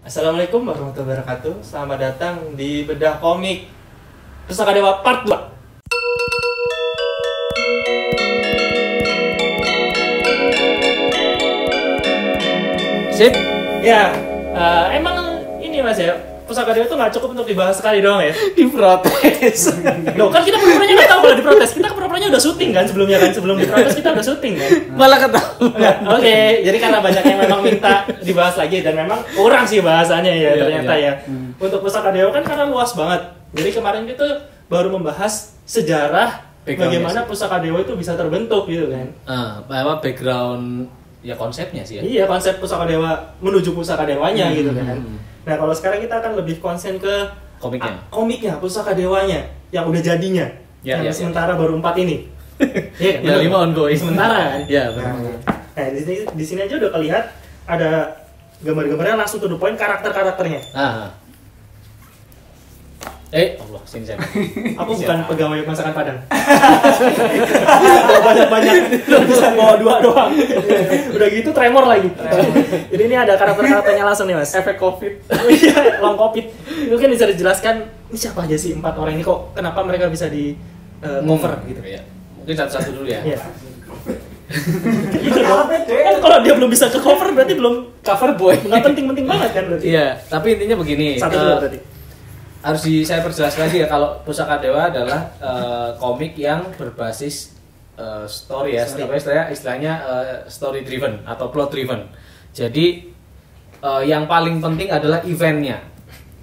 Assalamualaikum warahmatullahi wabarakatuh. Selamat datang di Bedah Komik Pusaka Dewa Part 2. Sip. Ya, emang ini Mas ya, Pusaka Dewa itu nggak cukup untuk dibahas sekali doang ya? Diprotes. Loh kan kita pura-puranya nggak tahu kalau diprotes. Kita pura-puranya udah syuting kan sebelumnya kan, sebelum diprotes kita udah syuting kan. Malah ketahuan. Oke, jadi karena banyak yang memang minta dibahas lagi dan memang kurang sih bahasannya ya ternyata ya. Untuk Pusaka Dewa kan karena luas banget. Jadi kemarin itu baru membahas sejarah bagaimana Pusaka Dewa itu bisa terbentuk gitu kan. Apa background ya konsepnya sih ya. Iya, konsep Pusaka Dewa menuju Pusaka Dewanya gitu kan. Nah, kalau sekarang kita akan lebih konsen ke komiknya Pusaka Dewanya yang udah jadinya. Yang sementara baru 4 ini. Iya, ya 5 ongoing. Sementara kan? Iya, benar. Nah, di sini aja udah kelihatan ada gambar-gambarnya langsung to the point karakternya. Allah, sini saya. Aku bukan pegawai masakan Padang. Banyak-banyak bisa bawa 2 doang. Udah gitu tremor lagi. Jadi ini ada karakternya langsung nih, Mas. Efek Covid. Iya, long Covid. Mungkin bisa dijelaskan ini siapa aja sih 4 orang ini kok kenapa mereka bisa di cover gitu ya. Mungkin satu-satu dulu ya. Iya. Gitu dong. Kan kalau dia belum bisa ke cover berarti belum Cover boy. Nggak penting-penting banget kan berarti. Iya, tapi intinya begini. Satu dulu berarti. Saya perjelas lagi ya, kalau Pusaka Dewa adalah komik yang berbasis story ya, istilahnya story driven atau plot driven. Jadi yang paling penting adalah eventnya,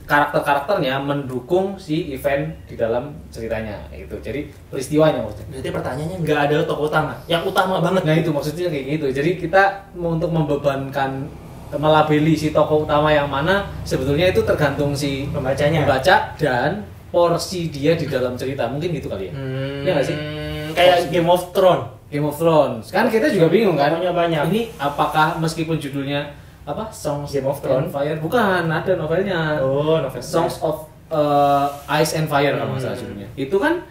karakternya mendukung si event di dalam ceritanya itu. Jadi peristiwanya maksudnya. Berarti pertanyaannya nggak ada tokoh utama, yang utama banget. Nah itu maksudnya kayak gitu. Jadi kita untuk membebankan melabeli si tokoh utama yang mana sebetulnya itu tergantung si pembaca dan porsi dia di dalam cerita, mungkin gitu kali ya. Iya nggak sih? Kayak Game of Thrones kan kita juga bingung kan, banyak. Ini apakah meskipun judulnya apa Songs Game of Thrones Fire, bukan, ada novelnya. Novel Songs of Ice and Fire kalau nggak salah judulnya. Itu kan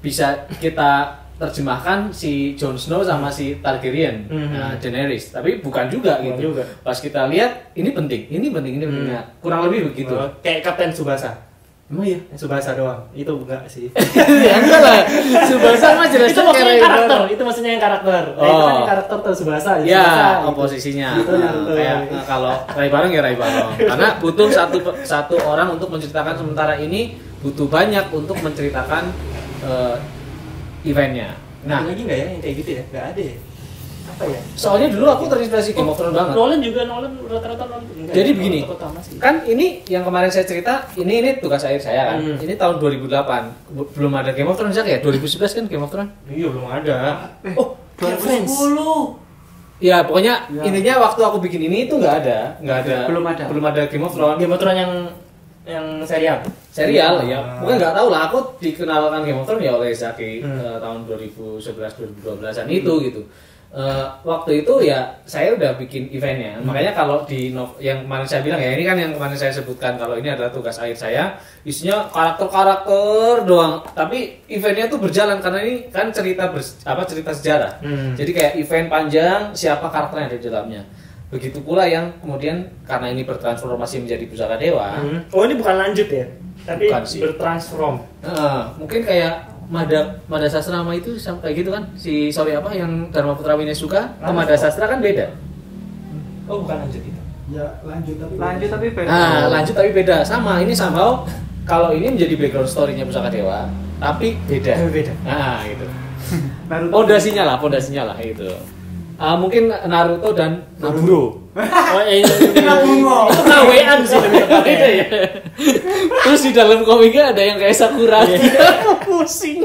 bisa kita terjemahkan si Jon Snow sama si Targaryen, Daenerys, tapi bukan juga gitu. Pas kita lihat ini penting. Nah, kurang lebih begitu. Kayak Kapten Tsubasa. Emang iya? Tsubasa doang. Itu enggak sih. Ya enggak lah. Tsubasa mah jelas itu maksudnya yang karakter. Itu maksudnya yang karakter. Nah, itu kan yang karakter Tsubasa. Ya, oposisinya. Gitu. Kayak kalau Rai Barong ya Rai Barong. Karena butuh satu orang untuk menceritakan, sementara ini butuh banyak untuk menceritakan eventnya. Nah, lagi nggak ya yang kayak gitu ya? Nggak ada ya? Apa ya? Soalnya dulu aku terinspirasi Game of Thrones banget. Nolan rata-rata nonton. Jadi begini, kan ini yang kemarin saya cerita, ini tugas akhir saya kan. Ini tahun 2008, belum ada Game of Thrones ya? 2011 kan Game of Thrones? Iya, belum ada. Oh, 2010. Ya pokoknya intinya waktu aku bikin ini itu nggak ada. Belum ada Game of Thrones. Game of Thrones yang serial ya, mungkin nggak tahu lah, aku dikenalkan Game of Thrones ya oleh Zaki tahun 2011-2012an itu gitu. Waktu itu ya saya udah bikin eventnya, makanya kalau di yang kemarin saya bilang ya, ini kan yang kemarin saya sebutkan kalau ini adalah tugas akhir saya, isinya karakter doang, tapi eventnya tuh berjalan karena ini kan cerita sejarah. Jadi kayak event panjang, siapa karakter yang ada di dalamnya. Begitu pula yang kemudian karena ini bertransformasi menjadi Pusaka Dewa. Oh, ini bukan lanjut ya? Tapi bertransform. Mungkin kayak Mada Sastra sama itu kayak gitu kan? Yang Dharma Putra Winesuka ke Mada Sastra kan beda. Oh, bukan lanjut itu. Ya, lanjut tapi beda. Lanjut tapi beda. Sama, ini somehow kalau ini menjadi background story-nya Pusaka Dewa, tapi beda. Nah, gitu. Pondasinya lah gitu. Mungkin Naruto dan Naburo. Oh, Naburo. Itu KW-an sih lebih tepatnya ya. Terus di dalam komiknya ada yang kayak Sakura. Pusing.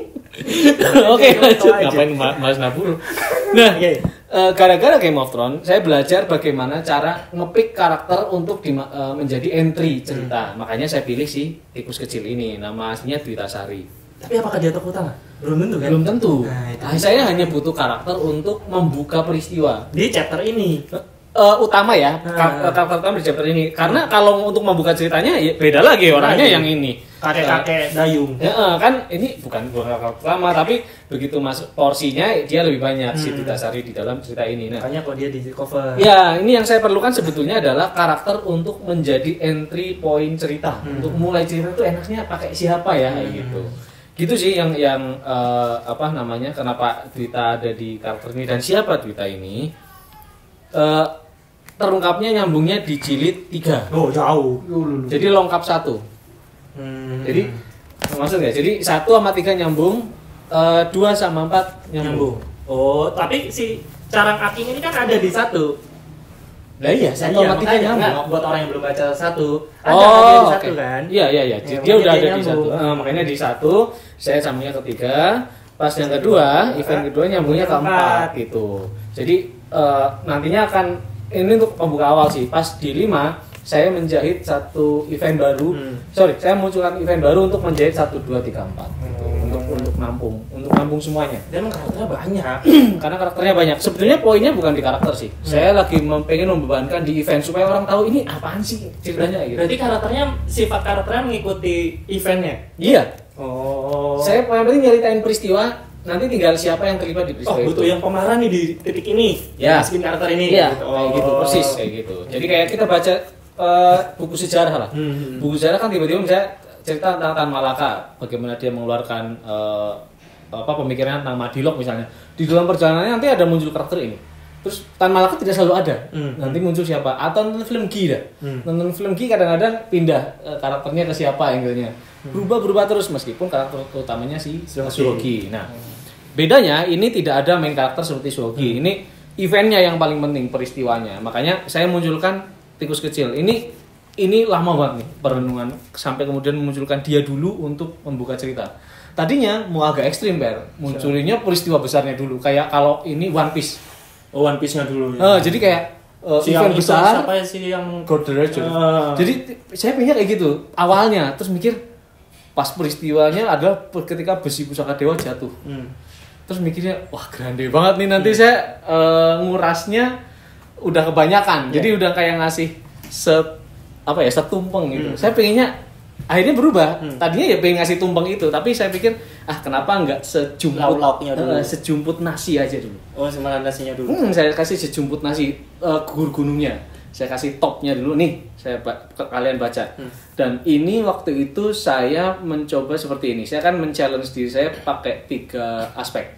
Oke, lanjut. Ngapain Mas Naburo? Nah, gara-gara Game of Thrones, saya belajar bagaimana cara ngepick karakter untuk menjadi entry cerita. Makanya saya pilih si tikus kecil ini. Nama aslinya Dwi Tasari. Tapi apakah dia tokoh utama? Belum tentu kan? Belum tentu. Saya hanya butuh karakter untuk membuka peristiwa di chapter ini. Utama ya, karakter utama di chapter ini. Karena kalau untuk membuka ceritanya ya beda lagi orangnya yang ini. kakek dayung. Ya, kan ini bukan karakter lama, tapi begitu masuk porsinya dia lebih banyak si Tita Sari di dalam cerita ini. Nah, Makanya kok dia di cover. ya, ini yang saya perlukan sebetulnya adalah karakter untuk menjadi entry point cerita. Untuk mulai cerita itu enaknya pakai siapa ya, kayak gitu. Gitu sih yang apa namanya, kenapa Dwita ada di karakter ini dan siapa Dwita ini. Terungkapnya nyambungnya di jilid 3. Oh, jauh. Jadi lengkap 1. Jadi maksud nggak? Jadi 1 sama 3 nyambung, 2 sama 4 nyambung. Oh, tapi si Carang Aking ini kan ada di 1. Lah iya, 1 sama 3 nyambung. Buat orang yang belum baca 1, ada Oh, di 1 oke. kan? Iya. Ya, Dia udah ada di nyambung. 1. Makanya di 1 saya sambungnya ke 3. Pas yang kedua, event kedua nyambungnya ke 4 gitu. Jadi nantinya akan ini untuk pembuka awal sih. Pas di 5 saya menjahit satu event baru. Saya munculkan event baru untuk menjahit 1 2 3 4 gitu. Untuk nampung semuanya. Dan emang karakternya banyak. Karena karakternya banyak. Sebetulnya poinnya bukan di karakter sih. Saya lagi pengen membebankan di event supaya orang tahu ini apaan sih ceritanya gitu. Berarti sifat karakternya mengikuti eventnya. Iya. Oh. Saya paling penting nyeritain peristiwa. Nanti tinggal siapa yang terlibat di peristiwa itu. butuh yang pemeran nih di titik ini. Ya. Masukin karakter ini. Iya, Gitu. kayak gitu, persis kayak gitu. Jadi kayak kita baca buku sejarah lah. Buku sejarah kan tiba-tiba misalnya cerita tentang Tan Malaka, bagaimana dia mengeluarkan pemikiran tentang Madilog misalnya. Di dalam perjalanannya nanti ada muncul karakter ini. Terus Tan Malaka tidak selalu ada. Nanti muncul siapa? Atau nonton film Gi dah. Nonton film Gi kadang-kadang pindah karakternya ke siapa angle-nya. Berubah terus meskipun karakter utamanya si Suhogi. Nah, bedanya ini tidak ada main karakter seperti Suhogi. Ini eventnya yang paling penting, peristiwanya. Makanya saya munculkan tikus kecil. Ini lama banget nih perenungan sampai kemudian memunculkan dia dulu untuk membuka cerita. Tadinya mau agak ekstrim, Ber. Munculinnya peristiwa besarnya dulu. Kayak kalau ini One Piece. Oh, One Piece-nya dulu. Ya. Jadi kayak Yang event besar. Siapa sih yang Gorderer. Jadi saya pengen kayak gitu awalnya, terus mikir pas peristiwanya adalah ketika besi pusaka dewa jatuh. Terus mikirnya wah grande banget nih nanti saya ngurasnya udah kebanyakan. Jadi udah kayak ngasih setumpeng gitu. Saya pengennya akhirnya berubah. Tadinya ya pengen ngasih tumpeng itu, tapi saya pikir kenapa enggak sejumput nasi aja dulu. Oh, semakan nasinya dulu. Saya kasih sejumput nasi gugur gunungnya. Saya kasih topnya dulu nih, kalian baca. Dan ini waktu itu saya mencoba seperti ini. Saya kan men-challenge diri saya pakai 3 aspek.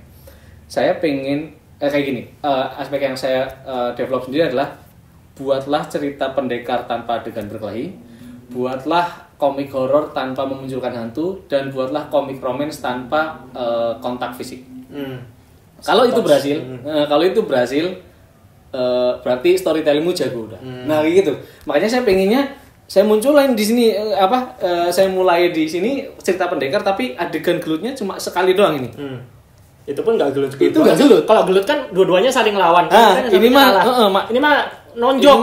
Saya pengen kayak gini. Aspek yang saya develop sendiri adalah buatlah cerita pendekar tanpa adegan berkelahi, buatlah komik horor tanpa memunculkan hantu, dan buatlah komik romance tanpa kontak fisik. Kalau itu berhasil, berarti storytellingmu jago udah. Nah kayak gitu. Makanya saya pengennya saya munculin di sini saya mulai di sini cerita pendekar tapi adegan gelutnya cuma sekali doang ini. Itu pun nggak gelut. Itu nggak gelut. Kalau gelut kan dua-duanya saling lawan. Ini mah ini mah nonjok.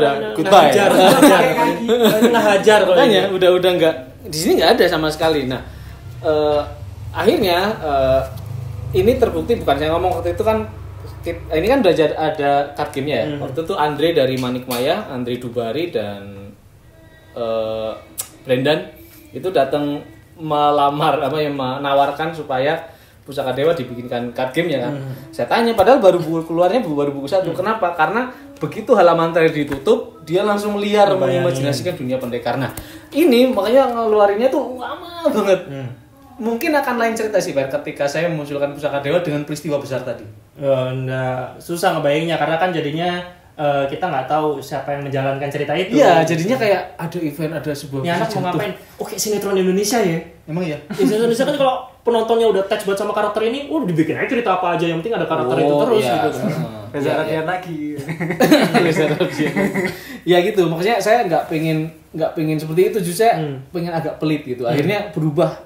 Udah goodbye. Ngehajar kalau makanya udah nggak di sini nggak ada sama sekali. Nah akhirnya ini terbukti bukan saya ngomong waktu itu kan. Ini kan udah ada card game-nya ya. Waktu itu Andre dari Manik Maya, Andre Dubari dan Brendan itu datang menawarkan supaya Pusaka Dewa dibikinkan card game ya kan. Saya tanya padahal baru buku 1. Kenapa? Karena begitu halaman terakhir ditutup, dia langsung liar mengimajinasikan dunia pendekar. Nah, ini makanya ngeluarinnya tuh lama banget. Mungkin akan lain cerita sih, Ber, ketika saya memunculkan Pusaka Dewa dengan peristiwa besar tadi. Enggak, susah ngebayanginnya karena kan jadinya kita nggak tahu siapa yang menjalankan cerita itu. Iya, jadinya kayak ada event, ada sebuah ini anak mau ngapain? Oke, sinetron Indonesia ya. Emang ya? Sinetron Indonesia kan kalau penontonnya udah touch banget sama karakter ini, dibikin aja cerita apa aja, yang penting ada karakter itu terus gitu kan. Reza Radian lagi. Ya gitu, maksudnya saya nggak pengen seperti itu, justru saya pengen agak pelit gitu. Akhirnya berubah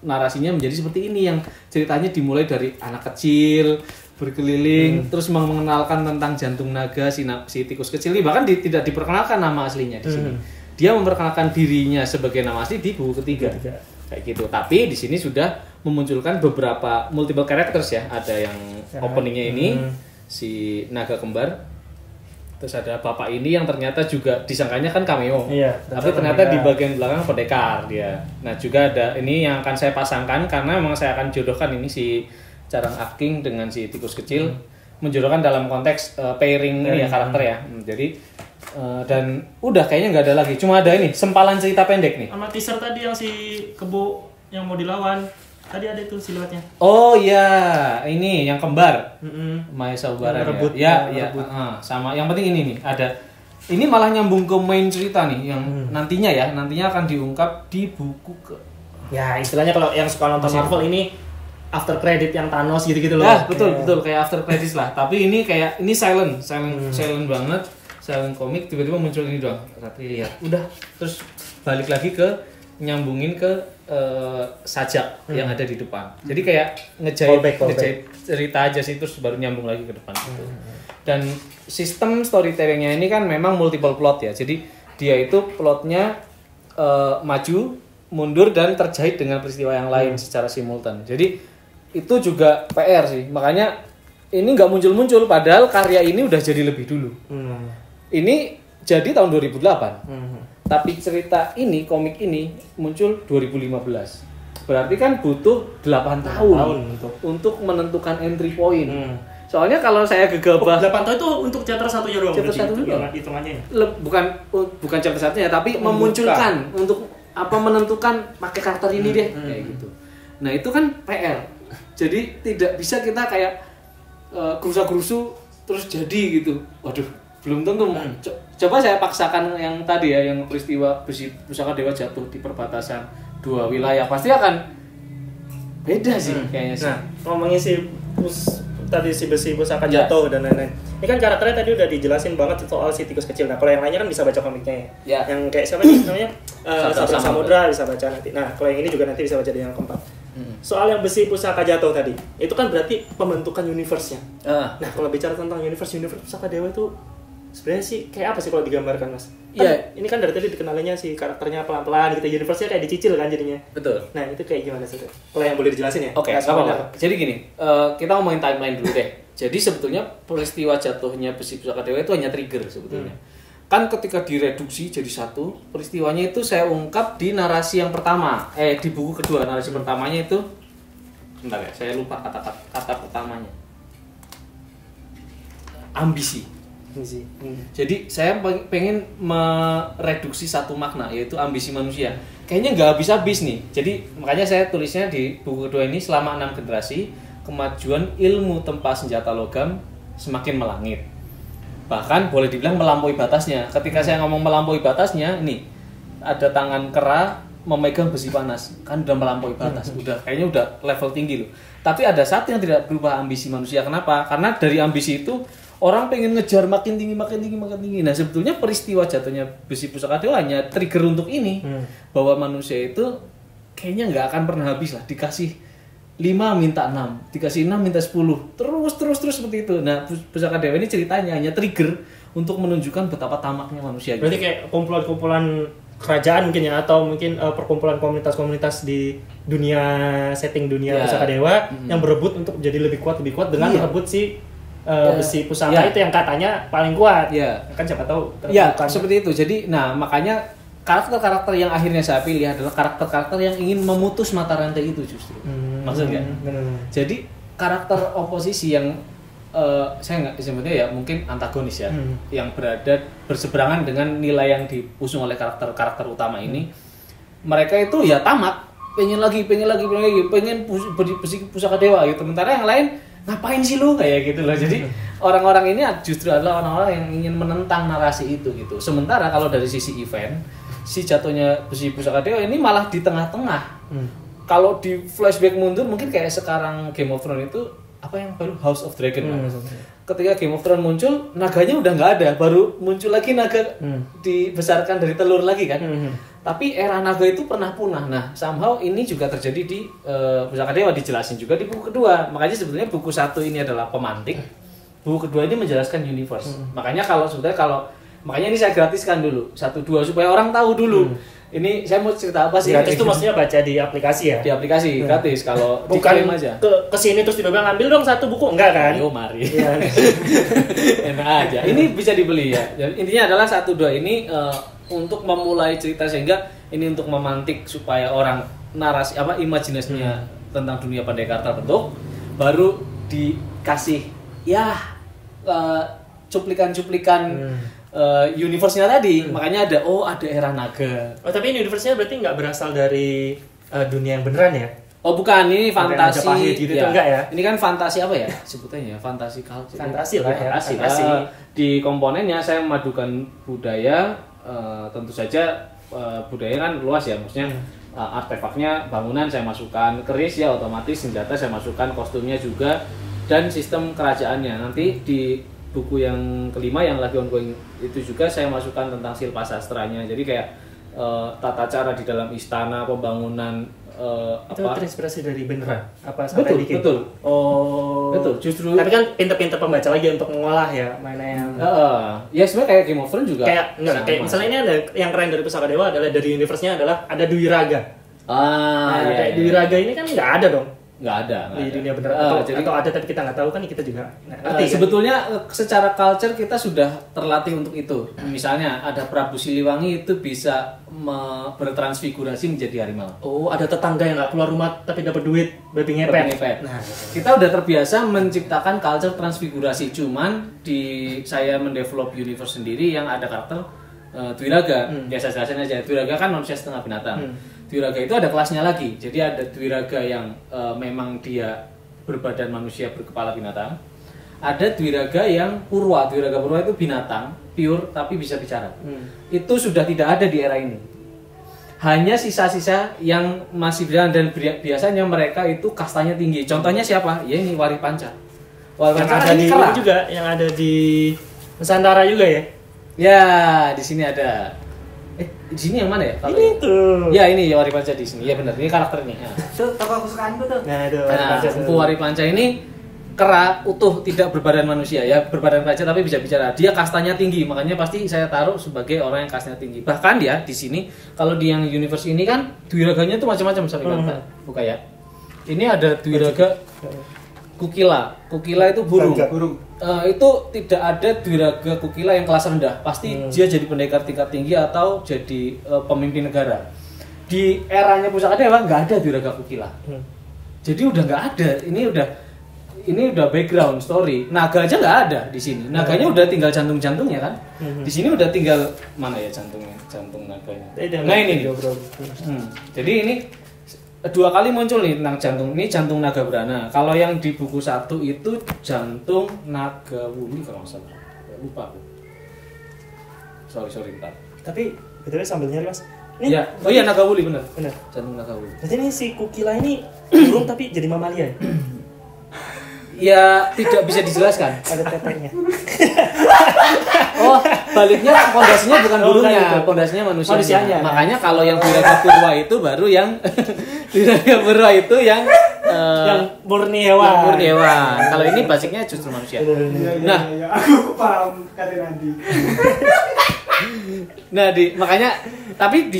narasinya menjadi seperti ini yang ceritanya dimulai dari anak kecil berkeliling terus mengenalkan tentang jantung naga si tikus kecil ini, bahkan tidak diperkenalkan nama aslinya di sini. Dia memperkenalkan dirinya sebagai nama asli di buku ketiga. Kayak gitu. Tapi di sini sudah memunculkan beberapa multiple characters ya. Ada yang openingnya ini si naga kembar. Terus ada bapak ini yang ternyata juga disangkanya kan cameo. Iya, Tapi ternyata di bagian belakang pendekar dia. Nah, juga ada ini yang akan saya pasangkan karena memang saya akan jodohkan ini si Carang Aking dengan si tikus kecil, menjodohkan dalam konteks pairing ini ya karakter ya. Jadi dan udah kayaknya nggak ada lagi. Cuma ada ini sempalan cerita pendek nih. Sama teaser tadi yang si Kebo yang mau dilawan. Tadi ada itu siluetnya. Oh iya, ini yang kembar. Maesa Ubara Rebut, ya. rebut. Sama yang penting ini nih ada. Ini malah nyambung ke main cerita nih yang nantinya akan diungkap di buku ke. Ya, istilahnya kalau yang suka nonton Marvel ini after credit yang Thanos gitu-gitu loh. Ya, betul kayak after credits lah. Tapi ini kayak ini silent banget. Silent komik tiba-tiba muncul ini doang. Ratri lihat. Udah, terus balik lagi ke nyambungin ke sajak yang ada di depan. Jadi kayak ngejahit cerita aja sih terus baru nyambung lagi ke depan gitu. Dan sistem storytellingnya ini kan memang multiple plot ya. Jadi dia itu plotnya maju, mundur dan terjahit dengan peristiwa yang lain secara simultan. Jadi itu juga PR sih. Makanya ini nggak muncul-muncul padahal karya ini udah jadi lebih dulu. Ini jadi tahun 2008. Tapi cerita ini, komik ini muncul 2015. Berarti kan butuh 8 tahun untuk menentukan entry point. Soalnya kalau saya gegabah 8 tahun itu untuk chapter satunya doang. Chapter satunya doang. Hitungannya. Bukan chapter satunya tapi memunculkan untuk menentukan pakai karakter ini deh kayak gitu. Nah, itu kan PR. Jadi tidak bisa kita kayak gerusa-gerusu terus jadi gitu. Waduh, belum tentu. Coba saya paksakan yang tadi ya, yang peristiwa besi pusaka dewa jatuh di perbatasan 2 wilayah, pasti akan beda sih kayaknya sih. Nah, ngomongin tadi si besi pusaka jatuh dan lain-lain. Ini kan karakternya tadi udah dijelasin banget soal si tikus kecil. Nah, kalau yang lainnya kan bisa baca komiknya ya. Yang kayak siapa nih namanya? Sabra Samudra bisa baca nanti. Nah, kalau yang ini juga nanti bisa baca di yang keempat. Soal yang besi pusaka jatuh tadi, itu kan berarti pembentukan universe-nya. Nah, kalau bicara tentang universe pusaka dewa itu sebenarnya sih kayak apa sih kalau digambarkan, Mas? Iya. Ini kan dari tadi dikenalinya si karakternya pelan-pelan gitu, universe-nya kayak dicicil kan jadinya. Betul. Nah, itu kayak gimana sih? Kalau yang boleh dijelasin ya? Oke, apa-apa. Jadi gini, kita ngomongin timeline dulu deh. Jadi sebetulnya peristiwa jatuhnya besi pusaka dewa itu hanya trigger sebetulnya. Kan ketika direduksi jadi satu, peristiwanya itu saya ungkap di narasi yang pertama. Di buku kedua, narasi pertamanya itu bentar ya, saya lupa kata pertamanya. Ambisi. Jadi saya pengen mereduksi satu makna, yaitu ambisi manusia. Kayaknya nggak habis-habis nih. Jadi makanya saya tulisnya di buku kedua ini, selama 6 generasi kemajuan ilmu tempa senjata logam semakin melangit. Bahkan boleh dibilang melampaui batasnya. Ketika saya ngomong melampaui batasnya, nih ada tangan kera memegang besi panas, kan udah melampaui batas. Kayaknya udah level tinggi loh. Tapi ada satu yang tidak berubah, ambisi manusia. Kenapa? Karena dari ambisi itu orang pengen ngejar makin tinggi. Nah, sebetulnya peristiwa jatuhnya besi pusaka dewa hanya trigger untuk ini. Bahwa manusia itu kayaknya nggak akan pernah habis lah. Dikasih 5 minta 6, dikasih 6 minta 10. Terus seperti itu. Nah, pusaka dewa ini ceritanya hanya trigger untuk menunjukkan betapa tamaknya manusia. Berarti kayak kumpulan-kumpulan kerajaan mungkin ya, atau mungkin perkumpulan komunitas-komunitas di setting dunia pusaka dewa yang berebut untuk jadi lebih kuat dengan merebut si besi pusaka itu yang katanya paling kuat. Kan siapa tahu seperti itu. Jadi makanya karakter-karakter yang akhirnya saya pilih adalah karakter-karakter yang ingin memutus mata rantai itu justru. Maksudnya jadi karakter oposisi yang saya nggak disebutnya ya mungkin antagonis ya, yang berseberangan dengan nilai yang diusung oleh karakter utama ini. Mereka itu ya tamak, pengen lagi, pengen besi pusaka dewa gitu. Sementara yang lain ngapain sih lu kayak gitu loh. Jadi orang-orang ini justru adalah orang-orang yang ingin menentang narasi itu gitu. Sementara kalau dari sisi event, si jatuhnya besi pusaka dewa ini malah di tengah-tengah. Kalau di flashback mundur mungkin kayak sekarang Game of Thrones itu apa yang baru House of Dragon. Ketika Game of Thrones muncul, naganya udah nggak ada, baru muncul lagi naga dibesarkan dari telur lagi kan. Tapi era naga itu pernah punah. Nah, somehow ini juga terjadi di Pusaka Dewa, dijelasin juga di buku kedua. Makanya sebetulnya buku 1 ini adalah pemantik, buku kedua ini menjelaskan universe. Makanya ini saya gratiskan dulu 1, 2 supaya orang tahu dulu. Ini saya mau cerita apa sih? Gratis itu maksudnya baca di aplikasi ya? Di aplikasi gratis, kalau Bukan diklaim aja. ke sini terus tiba-tiba ngambil dong satu buku, enggak kan? Ayo mari. Iya. Enak aja. Ini bisa dibeli ya. Jadi intinya adalah 1-2 ini untuk memulai cerita, sehingga ini untuk memantik supaya orang narasi imajinasinya tentang dunia pendekar terbentuk, baru dikasih ya cuplikan-cuplikan universe-nya tadi. Makanya ada era naga. Oh, tapi universe-nya berarti nggak berasal dari dunia yang beneran ya? Oh bukan, ini fantasi Majapahit gitu ya. Enggak ya? Ini kan fantasi apa ya sebutannya? Fantasi culture. Fantasi lah ya, Fantasi. Di komponennya saya memadukan budaya, tentu saja budaya kan luas ya, maksudnya artefaknya, bangunan saya masukkan, keris ya otomatis, senjata saya masukkan, kostumnya juga, dan sistem kerajaannya. Nanti di buku yang kelima yang lagi ongoing itu juga saya masukkan tentang silpa sastranya. Jadi kayak tata cara di dalam istana, pembangunan Itu terinspirasi dari beneran? Apa betul, dikit? betul. Oh. Betul, justru. Tapi kan pinter-pinter pembaca lagi untuk mengolah ya mana yang. Ya sebenarnya kayak Game of Thrones juga. Kayak misalnya ini ada yang keren dari Pusaka Dewa adalah dari universe-nya adalah ada Dwiraga. Iya. Dwiraga ini kan nggak ada dong Nggak ada. di dunia beneran. Atau ada tapi kita nggak tahu kan, kita juga nggak ngerti. Kan? Sebetulnya secara culture kita sudah terlatih untuk itu. Misalnya ada Prabu Siliwangi itu bisa bertransfigurasi menjadi harimau. Oh, ada tetangga yang nggak keluar rumah tapi dapat duit babi ngepet. Nah, kita udah terbiasa menciptakan culture transfigurasi. Cuman saya mendevelop universe sendiri yang ada karakter Dwiraga. Ya saya jelasin aja. Dwiraga kan manusia setengah binatang. Dwiraga itu ada kelasnya lagi. Jadi ada Dwiraga yang memang dia berbadan manusia berkepala binatang. Ada Dwiraga yang purwa. Dwiraga purwa itu binatang pure tapi bisa bicara. Itu sudah tidak ada di era ini. Hanya sisa-sisa yang masih berjalan, dan biasanya mereka itu kastanya tinggi. Contohnya siapa? Ya ini Wari Panca. Wari Panca Yang ada di ini juga, yang ada di Nusantara juga ya. Ya, di sini ada. Di sini yang mana ya? Ini tuh. Ya ini ya Wari Panca di sini. Ya benar, ini karakternya. Ya. Tuh toko kesukaanku tuh. Nah, itu Wari Panca. Empu Wari Panca ini kera utuh, tidak berbadan manusia ya, berbadan raja tapi bisa bicara. Dia kastanya tinggi, makanya pasti saya taruh sebagai orang yang kastanya tinggi. Bahkan dia di sini kalau di yang universe ini kan Dwiraganya tuh macam-macam sampai buka ya. Ini ada Dwiraga Kukila. Kukila itu burung. Itu tidak ada Dwiraga Kukila yang kelas rendah. Pasti dia jadi pendekar tingkat tinggi atau jadi pemimpin negara. Di eranya Pusaka Dewa nggak ada Dwiraga Kukila. Jadi udah nggak ada. Ini udah background story. Naga aja nggak ada di sini. Naganya udah tinggal jantung-jantungnya kan. Di sini udah tinggal mana ya jantungnya, jantung naganya. Nah ini nih. Jadi ini 2 kali muncul nih tentang jantung. Ini jantung naga berana. Kalau yang di buku 1 itu jantung naga wuli kalau nggak salah. Lupa aku. Sorry bentar. Tapi betulnya sambil nyari Mas. Ini, iya naga wuli bener. Jantung naga wuli. Berarti ini si Kukila ini burung tapi jadi mamalia. Ya tidak bisa dijelaskan. Ada tetenya. Oh, baliknya pondasinya bukan burungnya, pondasinya manusianya. Makanya kalau yang Dwiraga purwa itu baru yang Dwiraga purwa itu yang murni hewan. Kalau ini basicnya justru manusia. Nah, aku paham kata nanti. Nah, makanya tapi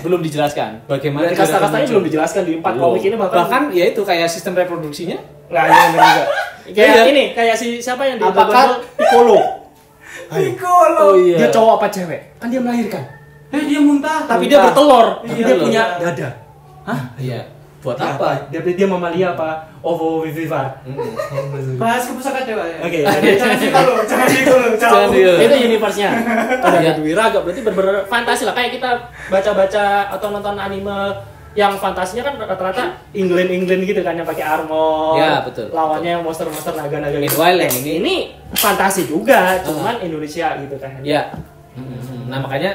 belum dijelaskan bagaimana kasta-kastanya belum dijelaskan di 4 komik ini, bahkan ya itu kayak sistem reproduksinya nggak ada juga. Kayak ini, kayak siapa yang di apakah Piccolo? Oh iya. Dia cowok apa cewek? Kan dia melahirkan. Dia muntah. Tapi dia bertelur. Iya, Dia punya dada. Hah? Iya. Buat apa? Dia mamalia apa? Ovovivipar. Bahas ke Pusaka Dewa ya. Oke. Jangan dulu. Itu universe-nya. Ada Dwiraga, berarti bener-bener fantasi lah. Kayak kita baca-baca atau nonton anime yang fantasinya kan rata-rata England gitu kan, yang pakai armor. Ya, betul. Lawannya yang monster-monster naga-naga gitu. Meanwhile yang ini fantasi juga, cuman Indonesia gitu kan. Ya. Nah, makanya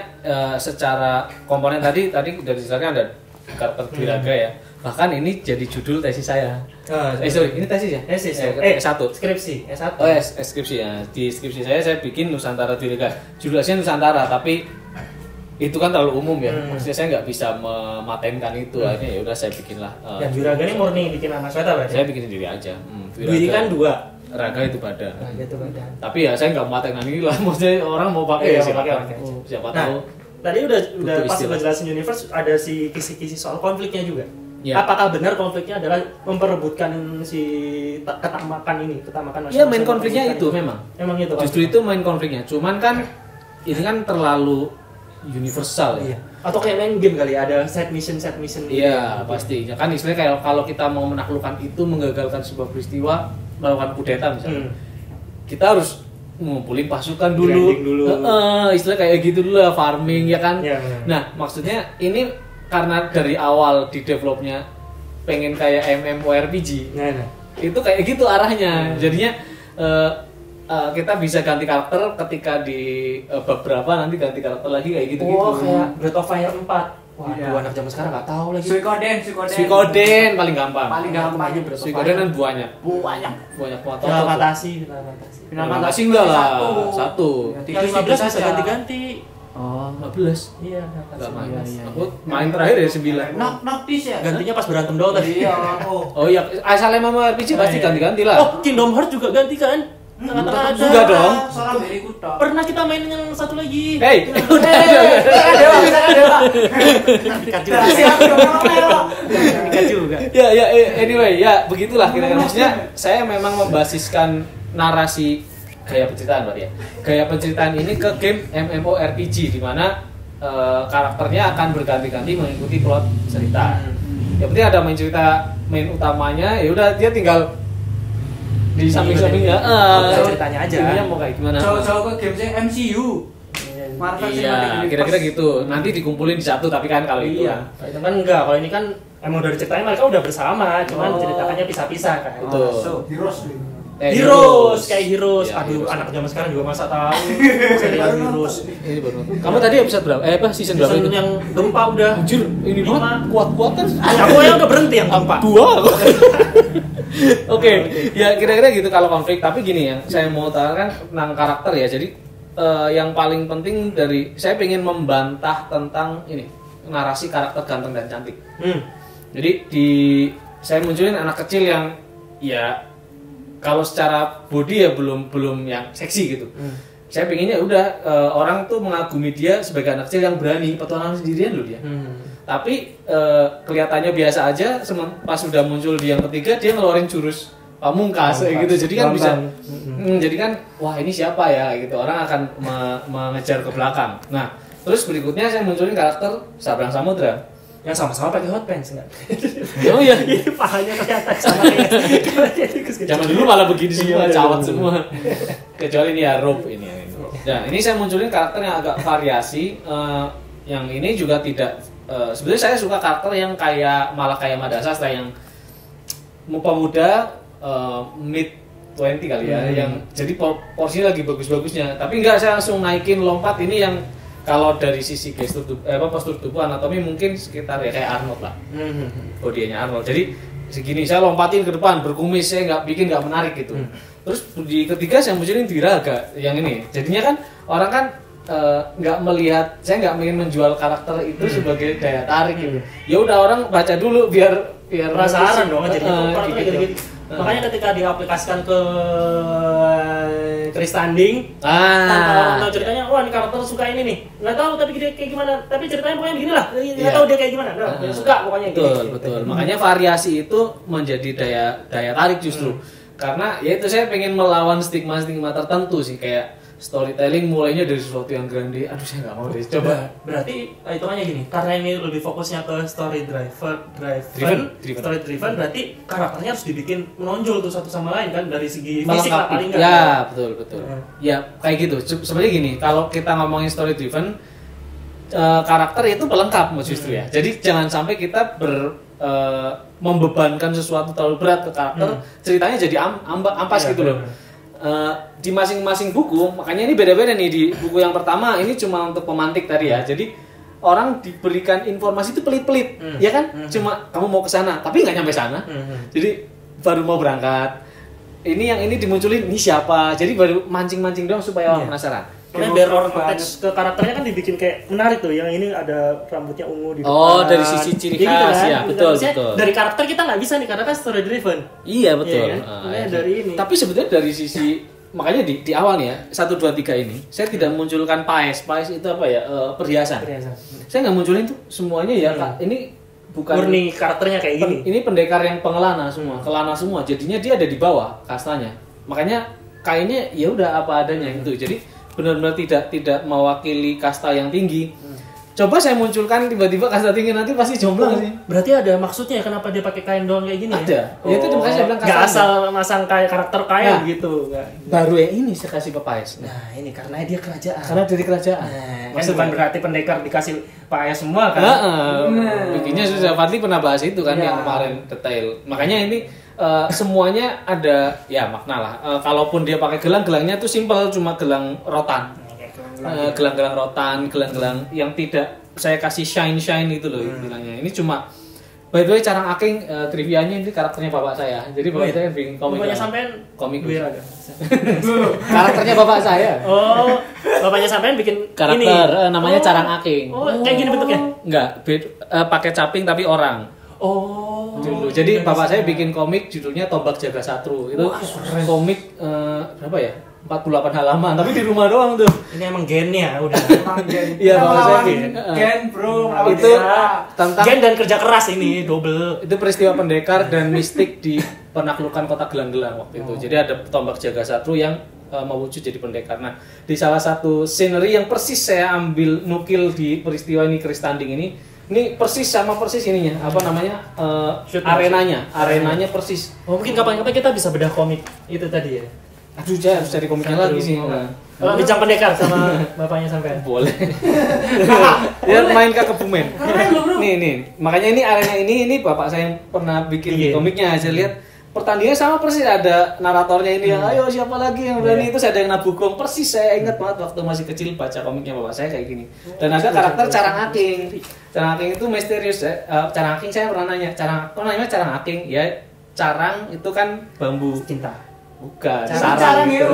secara komponen tadi udah dijelaskan ada karakter Dwiraga ya. Bahkan ini jadi judul tesis saya. Sorry, ini tesis ya? Tesis. S1. Skripsi, S1. Oh, skripsi ya. Di skripsi saya bikin Nusantara Dwiraga. Judulnya Nusantara, tapi itu kan terlalu umum ya. Maksudnya saya nggak bisa mematenkan itu. Akhirnya ya udah saya bikinlah. Yang Dwiraga ini murni bikin anak Sweta berarti. Saya bikin sendiri aja. Dwi kan 2. Raga itu badan. Raga itu badan. Tapi ya saya nggak mematenkan ini lah. Maksudnya orang mau pakai Iya, silakan. pakai. Siapa tahu tadi udah pas udah jelasin universe, ada si kisi-kisi soal konfliknya juga. Ya. Apakah benar konfliknya adalah memperebutkan si ketamakan masyarakat? Iya, main konfliknya itu memang itu justru itu main konfliknya, cuman kan ini kan terlalu universal ya. Atau kayak main game kali, ada set mission Iya, pasti. Ya kan istilahnya kayak kalau kita mau menaklukkan itu, menggagalkan sebuah peristiwa, melakukan kudeta misalnya. Kita harus ngumpulin pasukan dulu. Istilah kayak gitu dulu lah, farming ya kan. Ya, nah, maksudnya ini karena dari awal di developnya pengen kayak MMORPG. Itu kayak gitu arahnya. Jadinya kita bisa ganti karakter ketika di beberapa nanti ganti karakter lagi kayak gitu. Kayak Breath of Fire 4. Waduh, anak zaman sekarang nggak tahu lagi. Suikoden paling gampang. aja Breath of Fire. Suikoden kan banyak banget. Final Fantasy enggak lah, satu. Yang 15 bisa ganti-ganti. Oh, 15. Iya, enggak main. Aku main terakhir ya 9. Noctis ya? Gantinya pas berantem doang tadi. Iya. Oh iya, asal emang RPG pasti ganti-ganti lah. Oh, Kingdom Hearts juga ganti kan? Tengah-tengah ada. Juga dong. Soalnya dari Kuta. Pernah kita main yang satu lagi. Hey, Dewa juga. Ya, anyway, ya begitulah kira-kira. Maksudnya saya memang membasiskan narasi gaya penceritaan berarti ya. Gaya penceritaan ini ke game MMORPG di mana karakternya akan berganti-ganti mengikuti plot cerita. Ya berarti ada main utamanya, ya udah dia tinggal di samping-sampingnya ceritanya aja. Ini mau kayak gimana? Jauh-jauh ke game MCU. Marvel Iya, kira-kira gitu. Nanti dikumpulin di satu, tapi kan kalau itu iya. Itu kan enggak, kalau ini kan emang dari ceritanya mereka udah bersama, cuman ceritakannya pisah-pisah kan. Betul. Heroes, kayak Heroes. Ya, Aduh, Heroes. anak zaman sekarang juga masa tahu serial Heroes. Ini baru. Kamu tadi episode berapa? Season berapa Season itu? yang gempa udah. Anjir, ini banget kuat-kuat kan. Aku yang udah berhenti yang gempa. Dua. Oke, ya kira-kira gitu kalau konflik. Tapi gini ya, saya mau utarakan tentang karakter ya. Jadi yang paling penting dari saya pengen membantah tentang ini narasi karakter ganteng dan cantik. Jadi saya munculin anak kecil yang ya kalau secara body ya belum yang seksi gitu. Saya pengennya udah orang tuh mengagumi dia sebagai anak kecil yang berani petualangan sendirian loh dia. Tapi kelihatannya biasa aja. Pas udah muncul di yang ketiga dia ngeluarin jurus pamungkas kayak gitu. Jadi kan bisa jadi kan wah ini siapa ya gitu. Orang akan mengejar ke belakang. Nah, terus berikutnya saya munculin karakter Sabrang Samudra yang sama-sama pakai hot pants enggak? Oh iya. Pahanya kelihatan sama kayak. Zaman dulu malah begini semua, cawat semua. Kecuali ini ya rope ini. Nah, ini saya munculin karakter yang agak variasi. Yang ini juga tidak sebenarnya saya suka karakter yang malah kayak Madasastra yang pemuda mid 20 kali ya, yang jadi porsinya lagi bagus-bagusnya. Tapi enggak, saya langsung naikin lompat ini yang kalau dari sisi gestur postur tubuh anatomi mungkin sekitar ya kayak Arnold lah. Bodinya Arnold. Jadi segini saya lompatin ke depan berkumis, saya nggak menarik gitu. Terus di ketiga saya munculin Diraga yang ini. Jadinya kan orang kan nggak melihat, saya nggak ingin menjual karakter itu sebagai daya tarik gitu. Ya udah orang baca dulu biar penasaran dong jadi gitu. Makanya ketika diaplikasikan ke Chris Standing, tanpa orang tahu ceritanya, wah ini karakter suka ini nih, nggak tahu tapi dia kayak gimana, tapi ceritanya pokoknya begini lah, nggak tahu dia kayak gimana, suka pokoknya. Betul. Makanya variasi itu menjadi daya tarik justru, karena ya itu saya pengen melawan stigma tertentu sih, kayak storytelling mulainya dari sesuatu yang grande, aduh saya nggak mau deh coba. Berarti hitungannya gini, karena ini lebih fokusnya ke story driven, berarti karakternya harus dibikin menonjol tuh satu sama lain kan, dari segi fisik lah paling nggak. Ya betul. Ya kayak gitu. Sebenarnya gini, kalau kita ngomongin story driven, karakter itu pelengkap justru ya. Jadi jangan sampai kita membebankan sesuatu terlalu berat ke karakter, ceritanya jadi ampas gitu loh. Di masing-masing buku, makanya ini beda-beda nih. Di buku yang pertama ini cuma untuk pemantik tadi ya, jadi orang diberikan informasi itu pelit-pelit, ya kan? Cuma kamu mau ke sana, tapi nggak nyampe sana, jadi baru mau berangkat. Ini yang ini dimunculin, ini siapa? Jadi baru mancing-mancing doang supaya orang penasaran. Karena biar orang attach ke karakternya kan dibikin kayak menarik tuh. Yang ini ada rambutnya ungu di depan. Oh, dari sisi ciri khas gitu kan? ya, betul. Dari karakter kita nggak bisa nih, karena kan story driven. Iya betul. Iya, kan? Dari ini. Tapi sebenarnya dari sisi makanya di awal nih ya 1, 2, 3 ini saya tidak munculkan paes itu apa ya, perhiasan. Saya nggak munculin tuh semuanya ya Kak. Ini bukan murni karakternya kayak gini. Ini pendekar yang pengelana semua, kelana semua. Jadinya dia ada di bawah kastanya. Makanya kainnya ya udah apa adanya gitu. Jadi benar-benar tidak mewakili kasta yang tinggi. Coba saya munculkan tiba-tiba kasta tinggi, nanti pasti jomblo sih. Berarti ada maksudnya kenapa dia pakai kain doang kayak gini? Ada. Ya? Ya itu makanya saya bilang nggak asal masang kayak karakter kain gitu. Baru yang ini saya kasih ke Paes. Nah ini karena dia kerajaan. Karena dari kerajaan. Maksud kan berarti pendekar dikasih Paes semua kan? Bikinnya sudah Fadli pernah bahas itu kan yang kemarin detail. Makanya ini semuanya ada ya makna lah. Kalaupun dia pakai gelangnya tuh simpel, cuma gelang rotan. Gelang-gelang rotan, gelang-gelang yang tidak saya kasih shine gitu loh bilangnya. Ini cuma by the way Carang Aking trivianya ini karakternya bapak saya. Jadi bapak saya bikin komik. Bapaknya sampean komik karakternya bapak saya. Oh, bapaknya sampean bikin karakter namanya Carang Aking. Oh, kayak gini bentuknya? Enggak, pakai caping tapi orang. Oh. Dulu. Jadi bapak saya bikin komik judulnya Tombak Jaga Satru. Itu komik berapa ya? 48 halaman, tapi di rumah doang tuh. Ini emang gennya udah. Emang gen. Iya, bapak saya gen, bro. Itu tentang gen dan kerja keras ini double. Itu peristiwa pendekar dan mistik di penaklukan kota Gelang-Gelang waktu itu. Jadi ada tombak jaga satru yang mewujud jadi pendekar. Nah, di salah satu scenery yang persis saya ambil nukil di peristiwa ini Chris Standing ini persis sama persis ininya, apa namanya? Arenanya persis. Oh, mungkin kapan-kapan kita bisa bedah komik itu tadi ya. Aduh, saya harus cari komiknya lagi sih. Bincang pendekar sama bapaknya sampai. Boleh. Dia main ke Kebumen. Nih. Makanya ini arena ini bapak saya yang pernah bikin di komiknya. Saya lihat pertandingan sama persis, ada naratornya ini yang ayo siapa lagi yang berani, itu ada yang nabugong. Persis saya ingat banget waktu masih kecil baca komiknya bapak saya kayak gini. Dan ada karakter Carang Aking. Carang Aking itu misterius ya. Carang Aking saya pernah nanya, Carang Aking? Ya, carang itu kan bambu cinta. Bukan, sarang itu.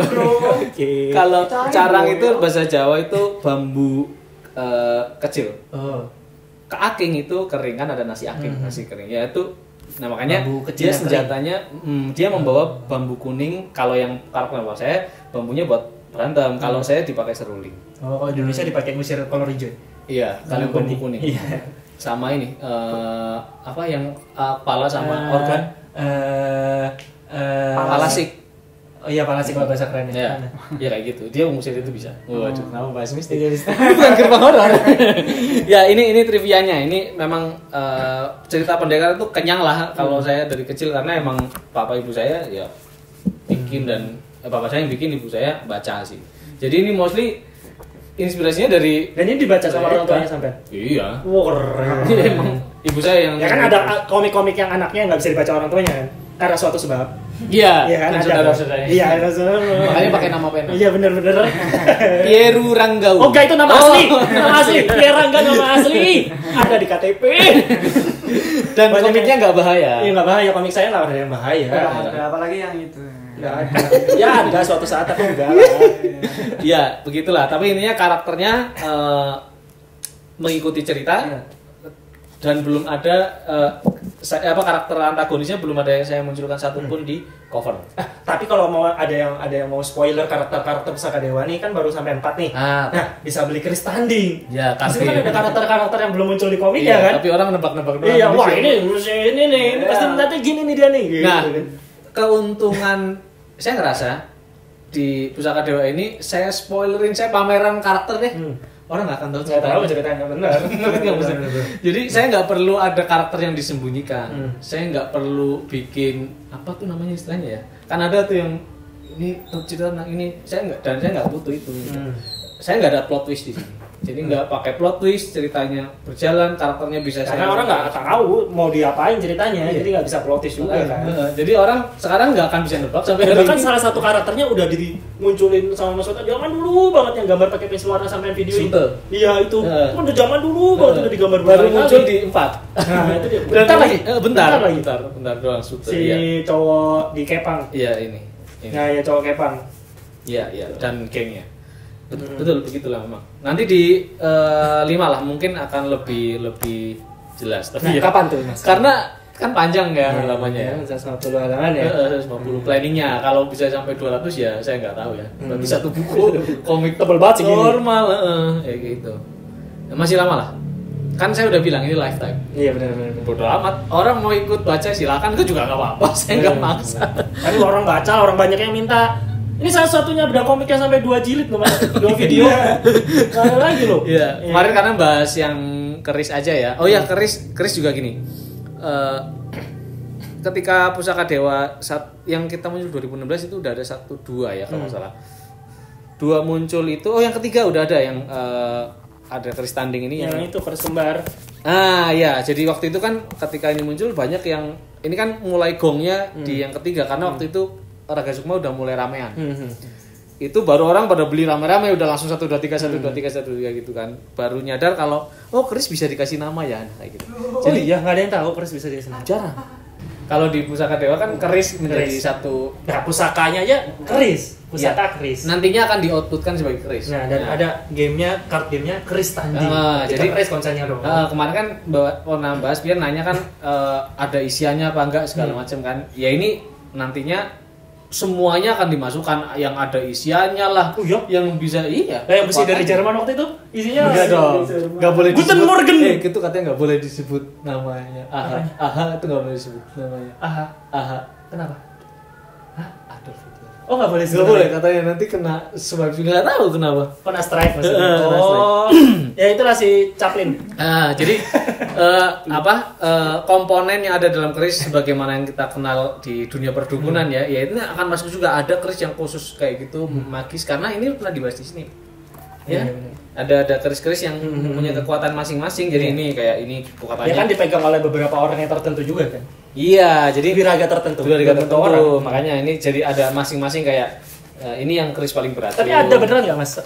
Okay. Kalau carang itu bahasa Jawa itu bambu kecil. Keaking itu kering, kan ada nasi aking, nasi kering. Ya itu, nah makanya dia senjatanya dia membawa bambu kuning. Kalau yang karakter bapak saya bambunya buat berantem. Kalau saya dipakai seruling. Oh, kalau di Indonesia dipakai musir kolor hijau. Iya, kalau bambu kuning. Iya. Sama ini apa yang pala sama organ? Palasik. Oh iya, palasik kalau bahasa kerennya. Ya kayak gitu. Dia mengusir itu bisa. Waduh, kenapa bahas mistik? Bukan gerbang horor. Ya, ini trivianya. Ini memang cerita pendekar itu kenyang lah kalau saya dari kecil, karena emang bapak ibu saya ya bikin, dan bapak saya yang bikin, ibu saya baca sih. Jadi ini mostly inspirasinya dari, dan ini dibaca sama orang tuanya sampai. Iya. Wah, keren. Jadi emang ibu saya yang ya kan ada komik-komik yang anaknya nggak bisa dibaca orang tuanya kan, karena suatu sebab. Iya, kan, ada saudara-saudaranya. Iya, saudara. Makanya pakai nama pena. Iya, benar-benar. Pieru Ranggau. Oh, enggak, itu nama asli. Nama asli. Pieru Ranggau nama asli. Ada di KTP. Dan komiknya nggak bahaya. Iya, nggak bahaya. Komik saya nggak ada yang bahaya. Ada apalagi yang itu. Nggak ada. Ya, ada suatu saat tapi enggak lah. Ya, begitulah. Tapi intinya karakternya mengikuti cerita. Dan belum ada karakter antagonisnya belum ada yang saya munculkan satupun di cover. Tapi kalau mau ada yang mau spoiler karakter Pusaka Dewa nih kan baru sampai 4 nih. Nah, bisa beli Chris Standing. Ya, pasti kan ada karakter yang belum muncul di komik ya kan? Tapi orang nebak-nebak doang. Iya, wah ini nih, pasti nanti gini nih dia nih. Nah, keuntungan saya ngerasa di Pusaka Dewa ini saya spoilerin, saya pameran karakter deh. Orang nggak akan tahu ceritanya benar. Jadi saya nggak perlu ada karakter yang disembunyikan. Saya nggak perlu bikin apa tuh namanya istilahnya ya. Kan ada tuh yang ini cerita tentang ini. Saya nggak butuh itu. Saya nggak ada plot twist di sini. Jadi nggak pakai plot twist, ceritanya berjalan, karakternya bisa. Karena orang nggak tahu mau diapain ceritanya, jadi nggak bisa plot twist juga kan. Jadi orang sekarang nggak akan bisa nebak sampai hari kan salah satu karakternya udah dimunculin sama Mas Wata zaman dulu banget, yang gambar pakai pensil warna sampai video itu. Iya itu. Udah zaman dulu banget udah digambar baru muncul di 4. Nah, itu dia. Bentar doang Sute. Si cowok di Kepang. Iya ini. Nah, ya cowok Kepang. Iya, dan gengnya. Betul begitulah memang. Nanti di 5 lah mungkin akan lebih jelas. Tapi kapan tuh Mas? Karena kan panjang ya halamannya ya. 150 halaman ya. 150 planningnya. Kalau bisa sampai 200 ya saya nggak tahu ya. Berarti satu buku komik Tebel banget sih gini. normal, ya gitu. Ya, masih lama lah. Kan saya udah bilang ini lifetime. Iya benar. Bodoh amat. Orang mau ikut baca silakan, itu juga nggak apa-apa. Saya nggak maksa. Tapi orang baca, orang banyak yang minta. Ini salah satunya bedah komik yang sampai 2 jilid loh, Mas. 2 video. Nggak ada lagi loh. Iya. Kemarin karena bahas yang keris aja ya. Oh ya, keris juga gini. Ketika Pusaka Dewa yang kita muncul 2016 itu udah ada 1-2 ya kalau nggak salah. 2 muncul itu, yang ketiga udah ada yang ada keris tanding ini Yang itu keris kembar. Ya, jadi waktu itu kan ketika ini muncul banyak yang ini kan mulai gongnya di yang ketiga karena waktu itu Raga Sukma udah mulai ramean. Itu baru orang pada beli rame-rame udah langsung 1 2 3 1 2 3 1 2 gitu kan. Baru nyadar kalau keris bisa dikasih nama ya kayak gitu. Jadi ya nggak ada yang tahu keris bisa dikasih nama. Jarang. Kalau di Pusaka Dewa kan keris menjadi satu. Nah, pusakanya aja keris. Pusaka keris. Nantinya akan di-outputkan sebagai keris. Nah, dan ada gamenya, card gamenya keris tanding. Jadi keris konsepnya dong. Kemarin kan pernah bahas biar nanya kan ada isiannya apa enggak segala macam kan. Ya ini nantinya semuanya akan dimasukkan yang ada isiannya lah. Yang bisa yang besi dari Jerman waktu itu isinya enggak dong. Enggak boleh Guten disebut. Morgen. Itu katanya enggak boleh disebut namanya. Aha itu enggak boleh disebut namanya. Aha. Kenapa? Adolf Hitler. Oh, nggak boleh. Nggak boleh katanya, nanti kena swipe, nggak tahu kenapa. Kena strike maksudnya. Ya itulah si Chaplin. Jadi komponen yang ada dalam keris sebagaimana yang kita kenal di dunia perdukunan ya itu akan masuk juga. Ada keris yang khusus kayak gitu magis karena ini pernah dibahas di sini. Ya. Ada keris-keris yang punya kekuatan masing-masing. Jadi ini kayak ini kekuatannya. Ya kan dipegang oleh beberapa orang yang tertentu juga kan. Iya, jadi wiraga tertentu. Orang. Makanya ini jadi ada masing-masing kayak ini yang keris paling berat. Tapi ada beneran nggak Mas?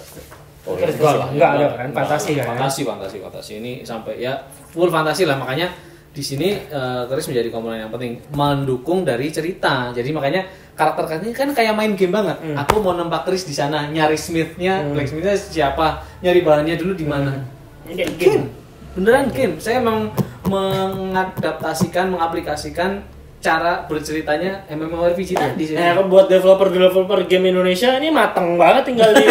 Enggak ada kan, fantasi kan. Fantasi ini sampai ya full fantasi lah, makanya di sini keris menjadi komponen yang penting mendukung dari cerita. Jadi makanya karakter-karakternya kan kayak main game banget. Aku mau nempak keris di sana, nyari smithnya, blacksmithnya siapa, nyari bahannya dulu di mana. Game. Beneran game. Saya emang mengadaptasikan, mengaplikasikan cara berceritanya MMORPG tadi. Buat developer game Indonesia ini mateng banget, tinggal di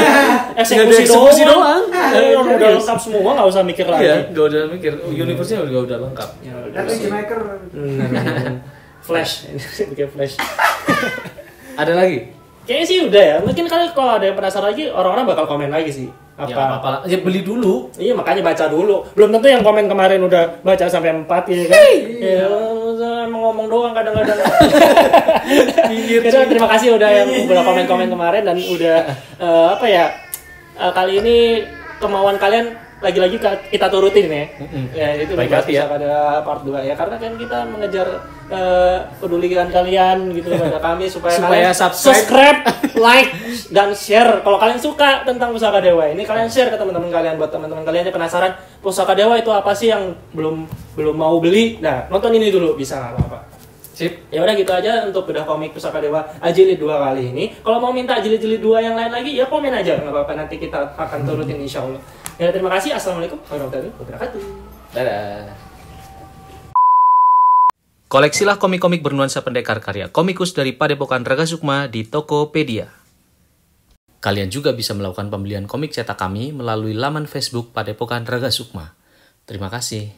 eksekusi doang. Udah lengkap semua, nggak usah mikir lagi. Iya, nggak usah mikir. Universe-nya udah lengkap. RPG Maker. Flash, bikin Flash. Ada lagi? Kayaknya sih udah ya. Mungkin kalau ada yang penasaran lagi, orang-orang bakal komen lagi sih. Apa? Ya beli dulu. Iya, makanya baca dulu. Belum tentu yang komen kemarin udah baca sampai 4 ya kan. Iya, emang ngomong doang kadang-kadang. Terima kasih udah yang udah komen-komen kemarin dan udah kali ini kemauan kalian lagi-lagi kita turutin ya. Ya itu baik hati ya. Pada part 2 ya, karena kan kita mengejar pedulian kalian gitu pada kami supaya kalian subscribe, like dan share. Kalau kalian suka tentang Pusaka Dewa ini, kalian share ke teman-teman kalian, buat teman-teman kalian yang penasaran Pusaka Dewa itu apa sih, yang belum mau beli. Nah, nonton ini dulu bisa, nggak apa-apa. Sip. Ya udah gitu aja untuk bedah komik Pusaka Dewa jilid 2 kali ini. Kalau mau minta jilid-jilid 2 yang lain lagi ya komen aja, nggak apa-apa, nanti kita akan turutin insyaallah. Ya terima kasih. Assalamualaikum warahmatullahi wabarakatuh. Dadah. Koleksilah komik-komik bernuansa pendekar karya komikus dari Padepokan Raga Sukma di Tokopedia. Kalian juga bisa melakukan pembelian komik cetak kami melalui laman Facebook Padepokan Raga Sukma. Terima kasih.